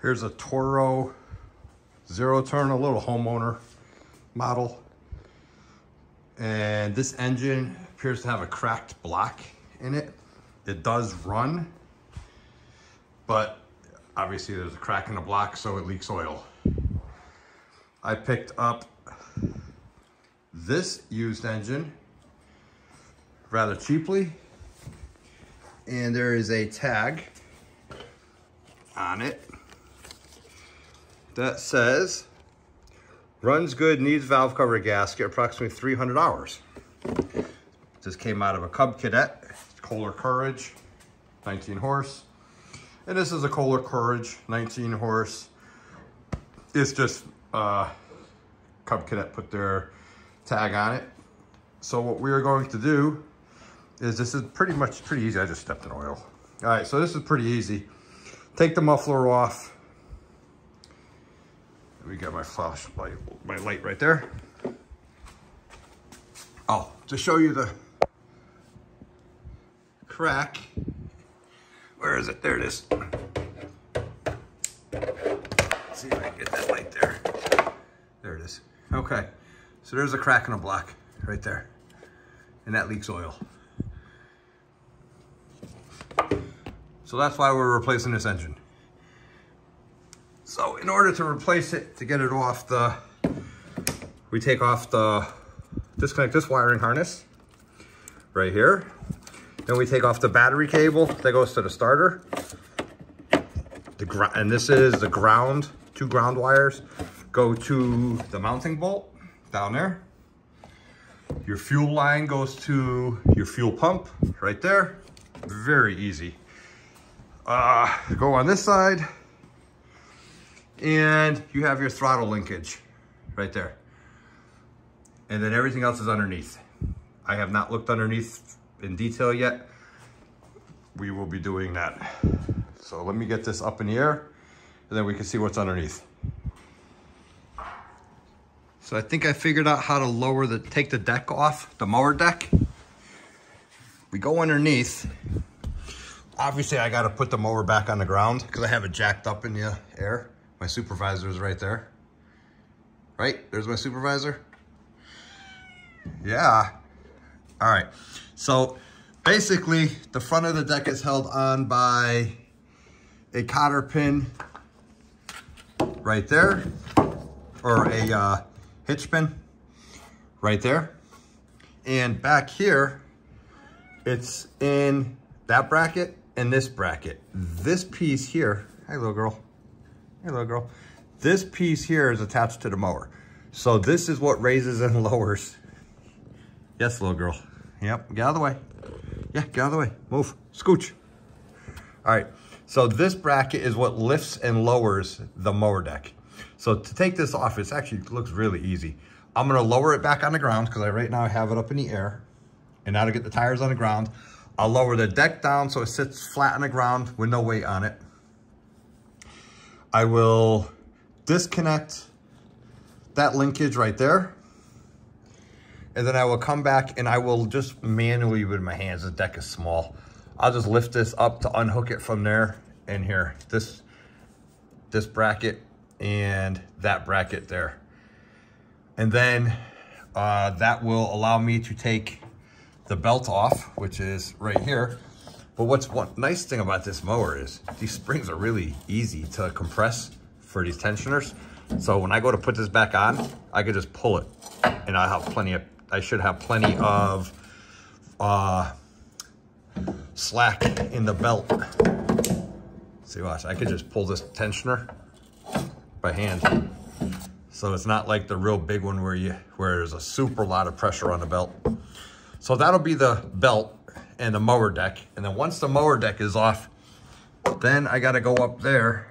Here's a Toro zero turn, a little homeowner model. And this engine appears to have a cracked block in it. It does run, but obviously there's a crack in the block, so it leaks oil. I picked up this used engine rather cheaply, and there is a tag on it that says, runs good, needs valve cover gasket, approximately 300 hours. This came out of a Cub Cadet, Kohler Courage, 19 horse. And this is a Kohler Courage, 19 horse. It's just Cub Cadet put their tag on it. So what we are going to do is, this is pretty easy. I just stepped in oil. All right, so this is pretty easy. Take the muffler off. We got my flashlight, my light right there. Oh, to show you the crack. Where is it? There it is. Let's see if I can get that light there. There it is. Okay, so there's a crack in the block right there. And that leaks oil. So that's why we're replacing this engine. So in order to replace it, to get it off we take off disconnect this wiring harness right here. Then we take off the battery cable that goes to the starter. And this is the ground, 2 ground wires go to the mounting bolt down there. Your fuel line goes to your fuel pump right there. Very easy. Go on this side. And you have your throttle linkage right there. And then everything else is underneath. I have not looked underneath in detail yet. We will be doing that. So let me get this up in the air, and then we can see what's underneath. So I think I figured out how to take the deck off, the mower deck. We go underneath. Obviously I gotta put the mower back on the ground because I have it jacked up in the air. My supervisor is right there. Right? There's my supervisor. Yeah. All right. So basically, the front of the deck is held on by a cotter pin right there, or a hitch pin right there. And back here, it's in that bracket and this bracket. This piece here, hi little girl. Hey, little girl. This piece here is attached to the mower. So this is what raises and lowers. Yes, little girl. Yep, get out of the way. Yeah, get out of the way. Move, scooch. All right, so this bracket is what lifts and lowers the mower deck. So to take this off, it actually looks really easy. I'm gonna lower it back on the ground because right now I have it up in the air. And now to get the tires on the ground, I'll lower the deck down so it sits flat on the ground with no weight on it. I will disconnect that linkage right there. And then I will come back and I will just manually with my hands, the deck is small. I'll just lift this up to unhook it from there and here. This bracket and that bracket there. And then that will allow me to take the belt off, which is right here. But what's one nice thing about this mower is these springs are really easy to compress for these tensioners. So when I go to put this back on, I could just pull it and I should have plenty of slack in the belt. See, watch, I could just pull this tensioner by hand. So it's not like the real big one where there's a super lot of pressure on the belt. So that'll be the belt. and the mower deck. And then once the mower deck is off, then I gotta go up there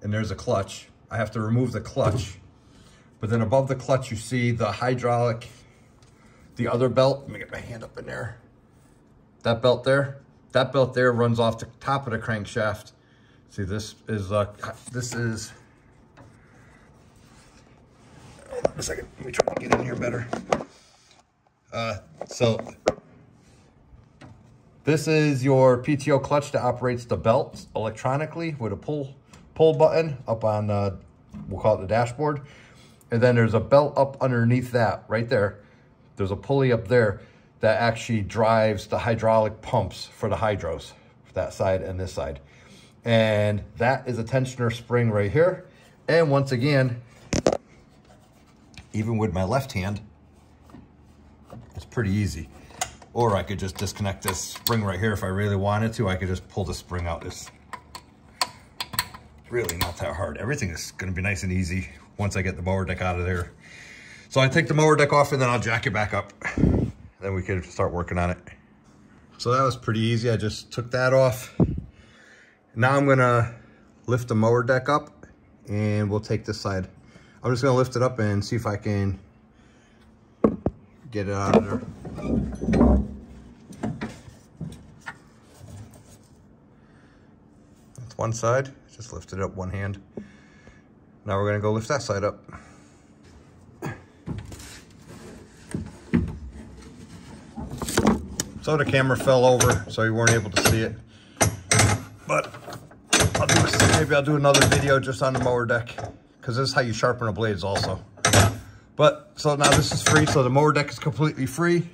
and there's a clutch. I have to remove the clutch. But then above the clutch, you see the hydraulic, the other belt. Let me get my hand up in there. That belt there runs off the top of the crankshaft. See, this is, hold on a second, let me try to get in here better. So this is your PTO clutch that operates the belt electronically with a pull button up on, we'll call it the dashboard. And then there's a belt up underneath that right there. There's a pulley up there that actually drives the hydraulic pumps for the hydros, that side and this side. And that is a tensioner spring right here. And once again, even with my left hand, it's pretty easy. Or I could just disconnect this spring right here if I really wanted to. I could just pull the spring out. It's really not that hard. Everything is gonna be nice and easy once I get the mower deck out of there. So I take the mower deck off and then I'll jack it back up. Then we can start working on it. So that was pretty easy. I just took that off. Now I'm gonna lift the mower deck up and we'll take this side. I'm just gonna lift it up and see if I can get it out of there. That's one side, just lift it up one hand. Now we're gonna go lift that side up. So the camera fell over, so you weren't able to see it. But maybe I'll do another video just on the mower deck, because this is how you sharpen the blades also. But, so now this is free, so the mower deck is completely free.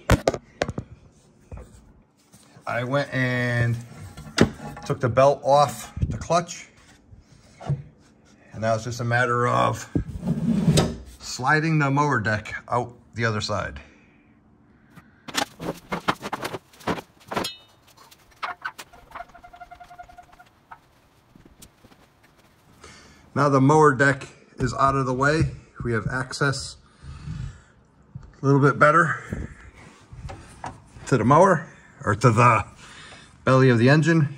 I went and took the belt off the clutch. And now it's just a matter of sliding the mower deck out the other side. Now the mower deck is out of the way. We have access a little bit better to the mower, or to the belly of the engine.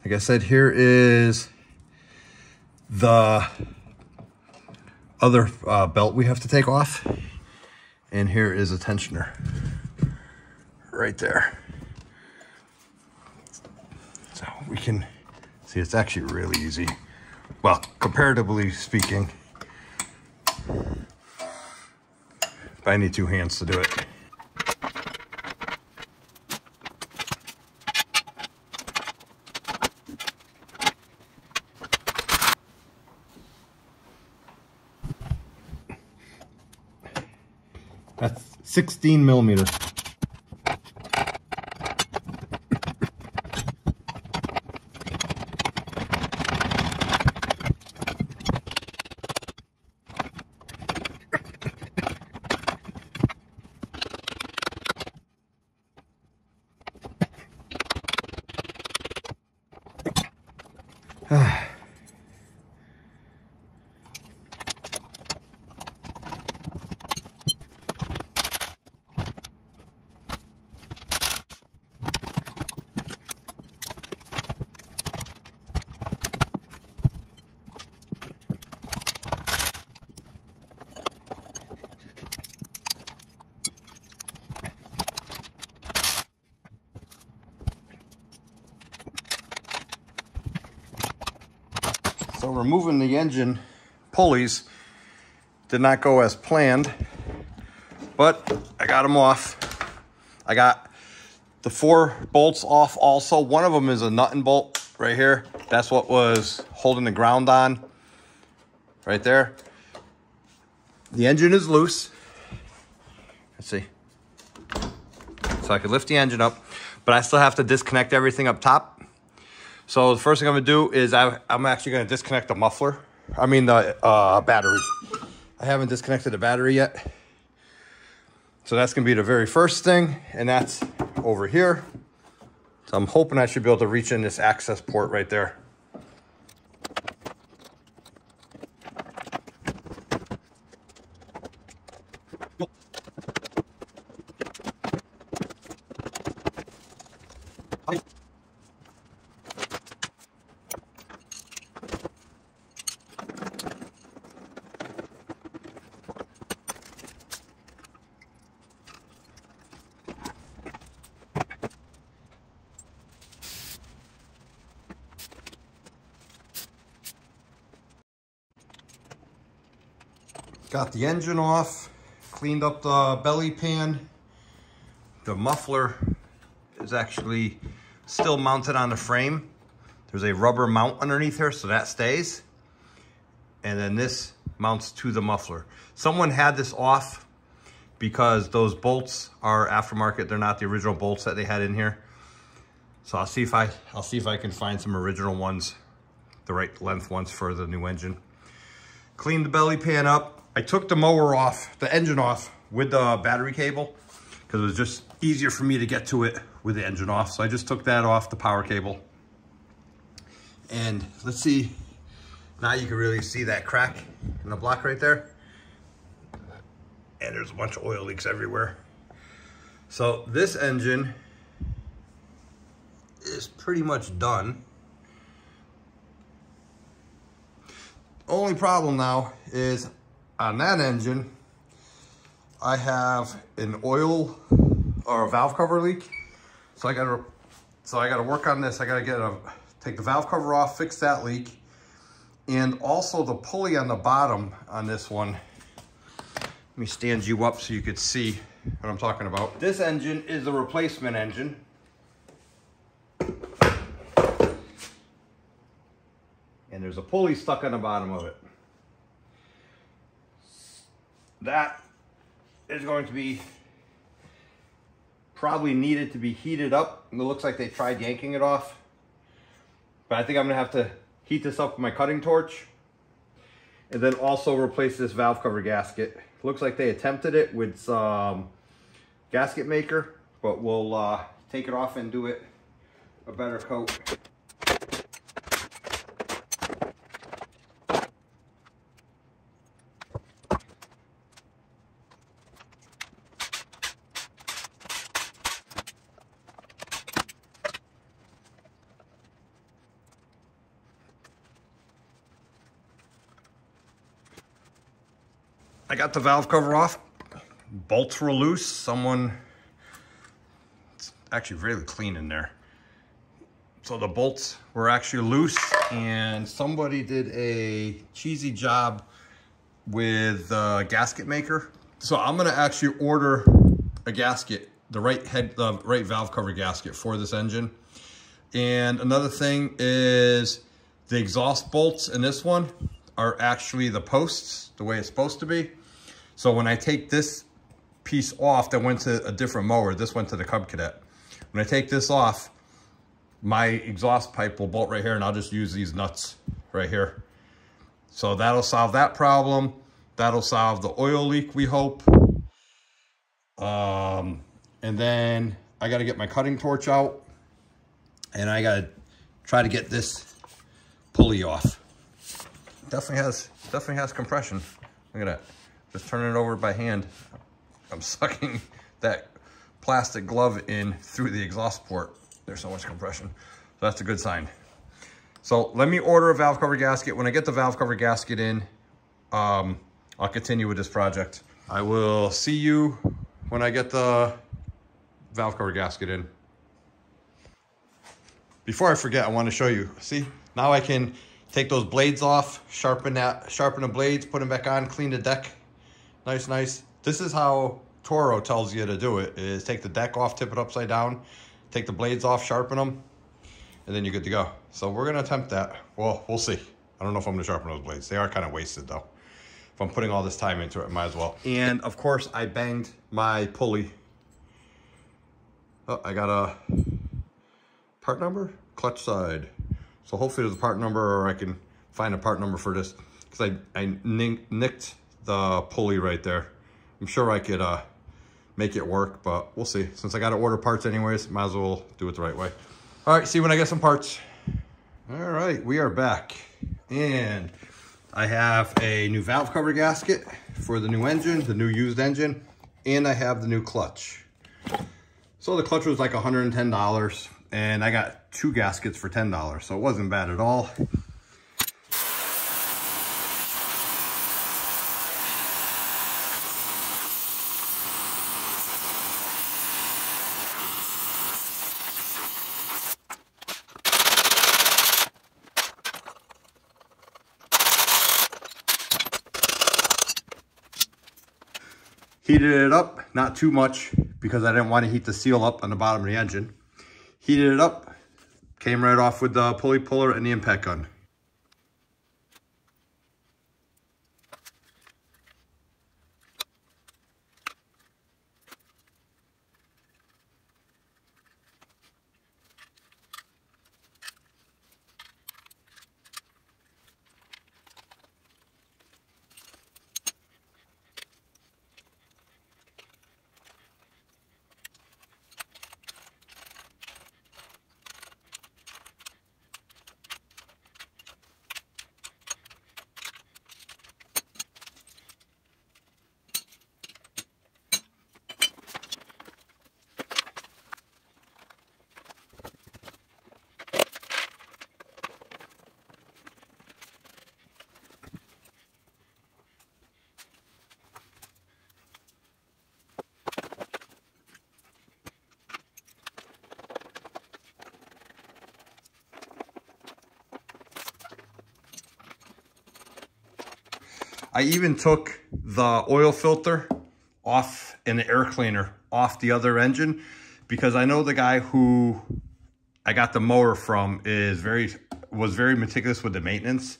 Like I said, here is the other belt we have to take off. And here is a tensioner right there. So we can see it's actually really easy. Well, comparatively speaking, but I need two hands to do it. That's 16 millimeters. So removing the engine pulleys did not go as planned, but I got them off. I got the 4 bolts off also. One of them is a nut and bolt right here. That's what was holding the ground on right there. The engine is loose. Let's see. So I could lift the engine up, but I still have to disconnect everything up top. So the first thing I'm gonna do is I'm actually gonna disconnect the muffler. I mean the battery. I haven't disconnected the battery yet. So that's gonna be the very first thing, and that's over here. So I'm hoping I should be able to reach in this access port right there. Got the engine off, cleaned up the belly pan. The muffler is actually still mounted on the frame. There's a rubber mount underneath here, so that stays. And then this mounts to the muffler. Someone had this off because those bolts are aftermarket. They're not the original bolts that they had in here. So I'll see if I can find some original ones, the right length ones for the new engine. Cleaned the belly pan up. I took the mower off, the engine off with the battery cable because it was just easier for me to get to it with the engine off. So I just took that off, the power cable. And let's see, now you can really see that crack in the block right there. And there's a bunch of oil leaks everywhere. So this engine is pretty much done. Only problem now is on that engine, I have an oil or a valve cover leak. So I gotta work on this. I gotta take the valve cover off, fix that leak. And also the pulley on the bottom on this one. Let me stand you up so you could see what I'm talking about. This engine is a replacement engine. And there's a pulley stuck on the bottom of it. That is going to be probably needed to be heated up. It looks like they tried yanking it off. But I think I'm gonna have to heat this up with my cutting torch. And then also replace this valve cover gasket. Looks like they attempted it with some gasket maker, but we'll take it off and do it a better coat. I got the valve cover off. Bolts were loose. It's actually really clean in there. So the bolts were actually loose and somebody did a cheesy job with the gasket maker. So I'm gonna actually order a gasket, the right valve cover gasket for this engine. And another thing is the exhaust bolts in this one are actually the posts, the way it's supposed to be. So when I take this piece off that went to a different mower, this went to the Cub Cadet. When I take this off, my exhaust pipe will bolt right here and I'll just use these nuts right here. So that'll solve that problem. That'll solve the oil leak, we hope. And then I gotta get my cutting torch out and I gotta try to get this pulley off. Definitely has compression. Look at that. Just turning it over by hand. I'm sucking that plastic glove in through the exhaust port. There's so much compression. So that's a good sign. So let me order a valve cover gasket. When I get the valve cover gasket in, I'll continue with this project. I will see you when I get the valve cover gasket in. Before I forget, I want to show you. See, now I can take those blades off, sharpen the blades, put them back on, clean the deck. Nice. This is how Toro tells you to do it, is take the deck off, tip it upside down, take the blades off, sharpen them, and then you're good to go. So we're gonna attempt that. Well, we'll see. I don't know if I'm gonna sharpen those blades. They are kind of wasted though. If I'm putting all this time into it, I might as well. And of course I banged my pulley. Oh, I got a part number, clutch side. So hopefully there's a part number or I can find a part number for this because I nicked the pulley right there. I'm sure I could make it work, but we'll see. Since I got to order parts anyways, might as well do it the right way. All right, see you when I get some parts. All right, we are back. And I have a new valve cover gasket for the new engine, the new used engine, and I have the new clutch. So the clutch was like $110 and I got 2 gaskets for $10. So it wasn't bad at all. Heated it up, not too much because I didn't want to heat the seal up on the bottom of the engine. Heated it up, came right off with the pulley puller and the impact gun. I even took the oil filter off and the air cleaner off the other engine because I know the guy who I got the mower from was very meticulous with the maintenance,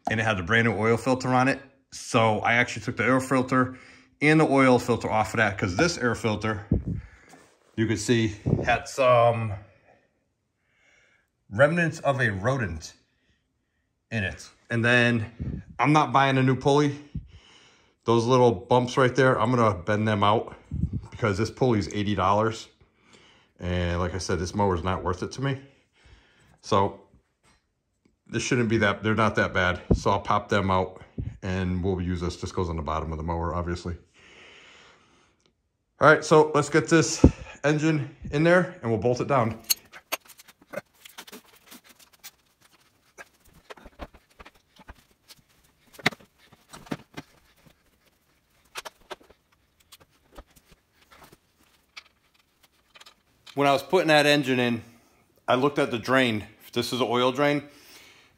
and it had a brand new oil filter on it. So I actually took the air filter and the oil filter off of that because this air filter, you could see, had some remnants of a rodent in it. And then I'm not buying a new pulley. Those little bumps right there, I'm gonna bend them out because this pulley is $80. And like I said, this mower is not worth it to me. So this shouldn't be that, they're not that bad. So I'll pop them out and we'll use this. This goes on the bottom of the mower, obviously. All right, so let's get this engine in there and we'll bolt it down. When I was putting that engine in, I looked at the drain. This is an oil drain.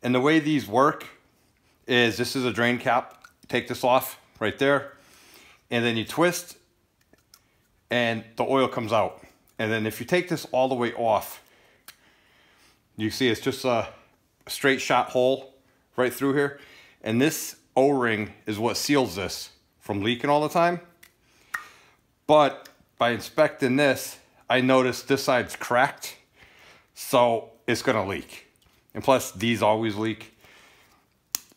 And the way these work is this is a drain cap. Take this off right there. And then you twist and the oil comes out. And then if you take this all the way off, you see it's just a straight shot hole right through here. And this O-ring is what seals this from leaking all the time. But by inspecting this, I noticed this side's cracked, so it's gonna leak. And plus, these always leak.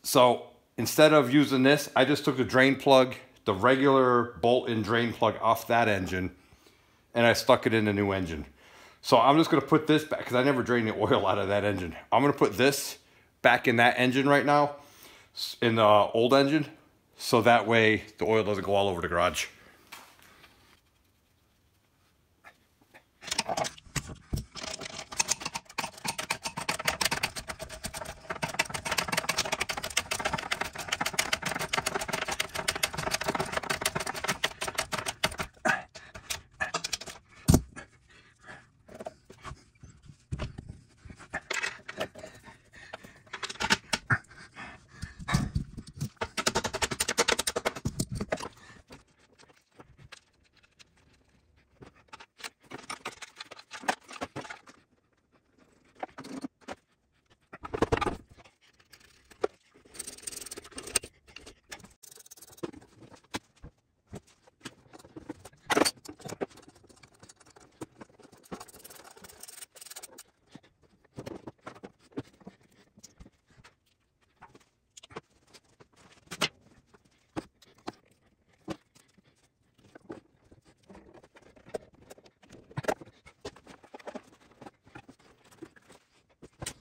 So instead of using this, I just took the drain plug, the regular bolt-in drain plug off that engine, and I stuck it in the new engine. So I'm just gonna put this back, because I never drained the oil out of that engine. I'm gonna put this back in that engine right now, in the old engine, so that way the oil doesn't go all over the garage.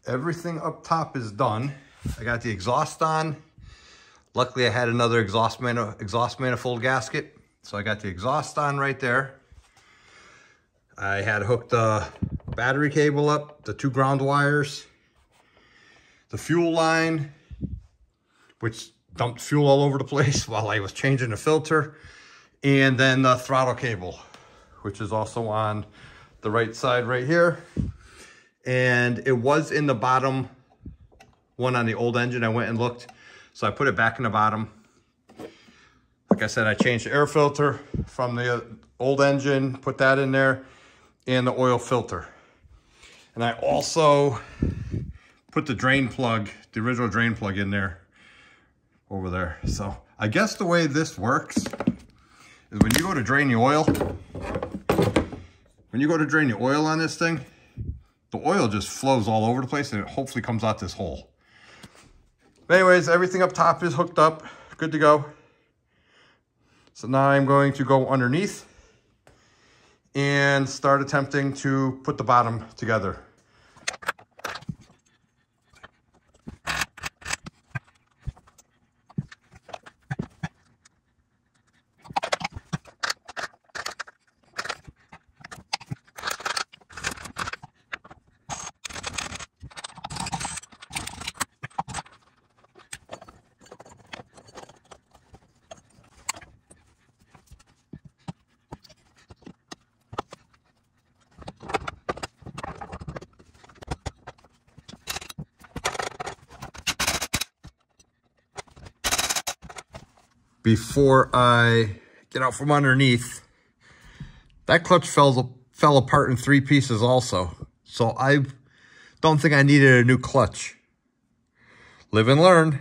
Everything up top is done. I got the exhaust on. Luckily, I had another exhaust manifold gasket, so I got the exhaust on right there. I had hooked the battery cable up, the 2 ground wires, the fuel line, which dumped fuel all over the place while I was changing the filter, and then the throttle cable, which is also on the right side right here. And it was in the bottom one on the old engine. I went and looked, so I put it back in the bottom. Like I said, I changed the air filter from the old engine, put that in there, and the oil filter. And I also put the drain plug, the original drain plug in there, over there. So I guess the way this works is when you go to drain the oil, on this thing, the oil just flows all over the place and it hopefully comes out this hole. But anyways, everything up top is hooked up, good to go. So now I'm going to go underneath and start attempting to put the bottom together. Before I get out from underneath, that clutch fell apart in 3 pieces also. So I don't think I needed a new clutch. Live and learn.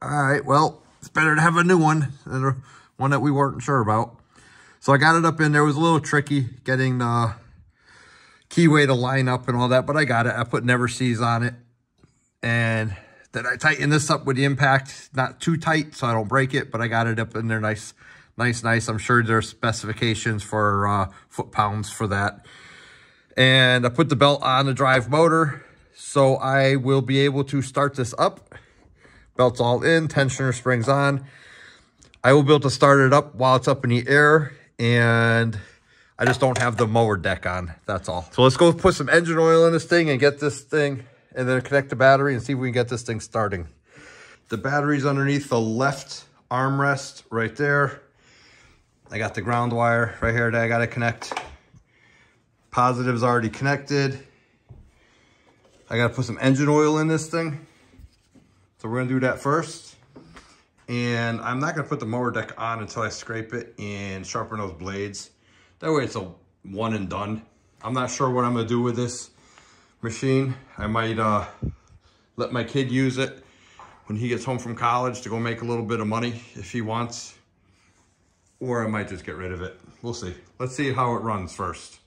All right, well, it's better to have a new one than one that we weren't sure about. So I got it up in there. It was a little tricky getting the keyway to line up and all that, but I got it. I put never sees on it. And then I tighten this up with the impact, not too tight so I don't break it, but I got it up in there nice. I'm sure there's specifications for foot-pounds for that. And I put the belt on the drive motor, so I will be able to start this up. Belt's all in, tensioner springs on. I will be able to start it up while it's up in the air, and I just don't have the mower deck on, that's all. So let's go put some engine oil in this thing and get this thing, and then connect the battery and see if we can get this thing starting. The battery's underneath the left armrest right there. I got the ground wire right here that I gotta connect. Positive's already connected. I gotta put some engine oil in this thing. So we're gonna do that first. And I'm not gonna put the mower deck on until I scrape it and sharpen those blades. That way it's a one and done. I'm not sure what I'm gonna do with this machine. I might let my kid use it when he gets home from college to go make a little bit of money if he wants. Or I might just get rid of it. We'll see. Let's see how it runs first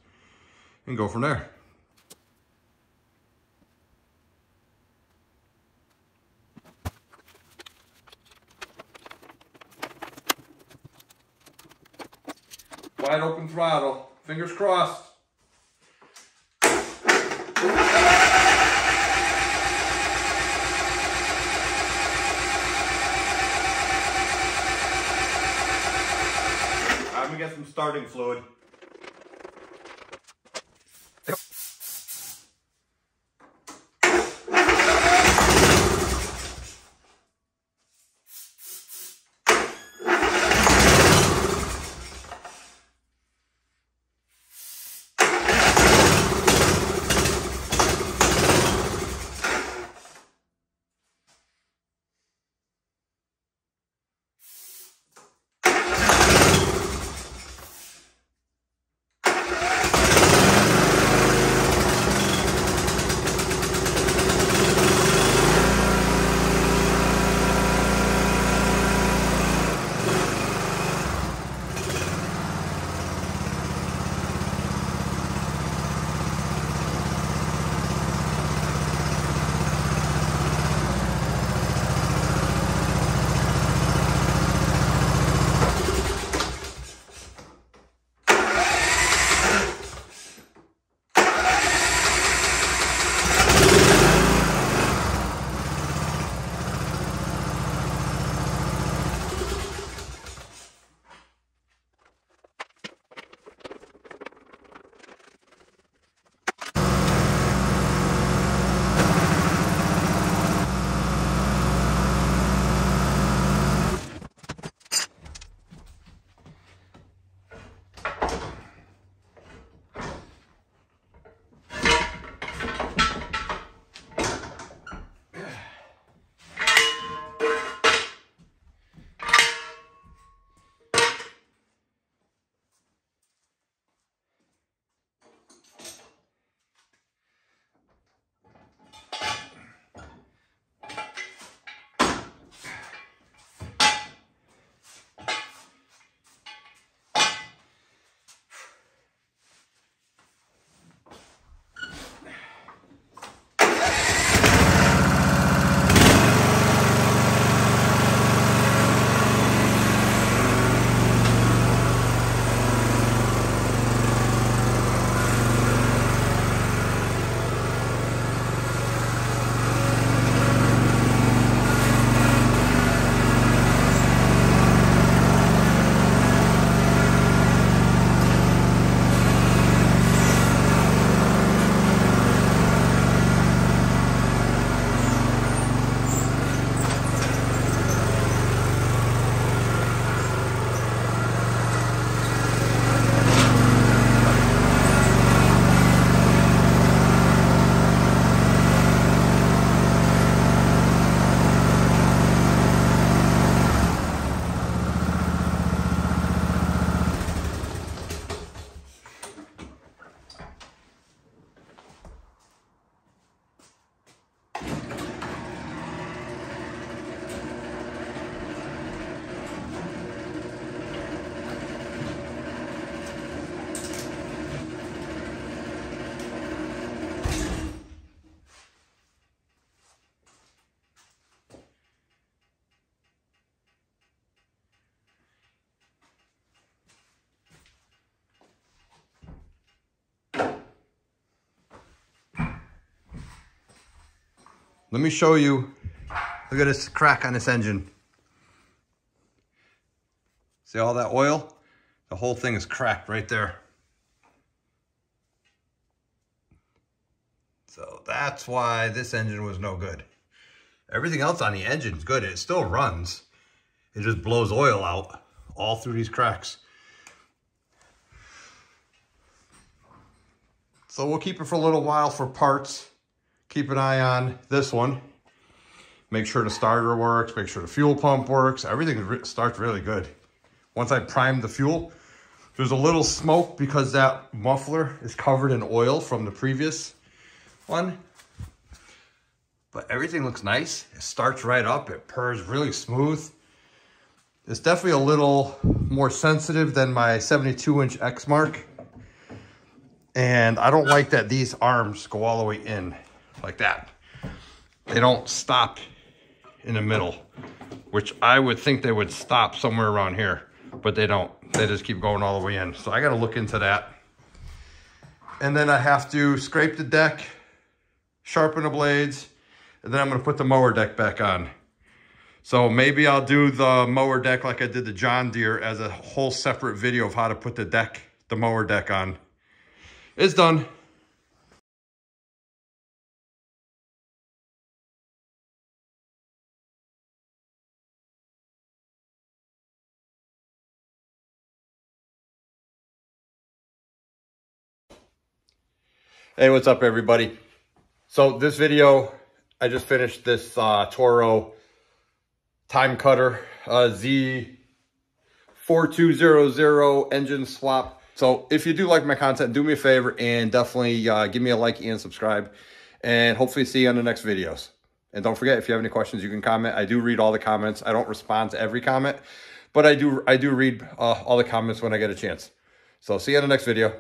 and go from there. Wide open throttle, fingers crossed. I'm gonna get some starting fluid. Let me show you. Look at this crack on this engine. See all that oil? The whole thing is cracked right there. So that's why this engine was no good. Everything else on the engine is good. It still runs. It just blows oil out all through these cracks. So we'll keep it for a little while for parts. Keep an eye on this one. Make sure the starter works. Make sure the fuel pump works. Everything starts really good. Once I prime the fuel, there's a little smoke because that muffler is covered in oil from the previous one. But everything looks nice. It starts right up. It purrs really smooth. It's definitely a little more sensitive than my 72-inch Exmark. And I don't like that these arms go all the way in like that. They don't stop in the middle, which I would think they would stop somewhere around here, but they don't. They just keep going all the way in. So I got to look into that. And then I have to scrape the deck, sharpen the blades, and then I'm going to put the mower deck back on. So maybe I'll do the mower deck like I did the John Deere as a whole separate video of how to put the mower deck on. It's done. Hey, what's up everybody? So this video, I just finished this Toro Time Cutter Z4200 engine swap. So if you do like my content, do me a favor and definitely give me a like and subscribe. And hopefully see you on the next videos. And don't forget, if you have any questions, you can comment. I do read all the comments. I don't respond to every comment, but I do read all the comments when I get a chance. So see you on the next video.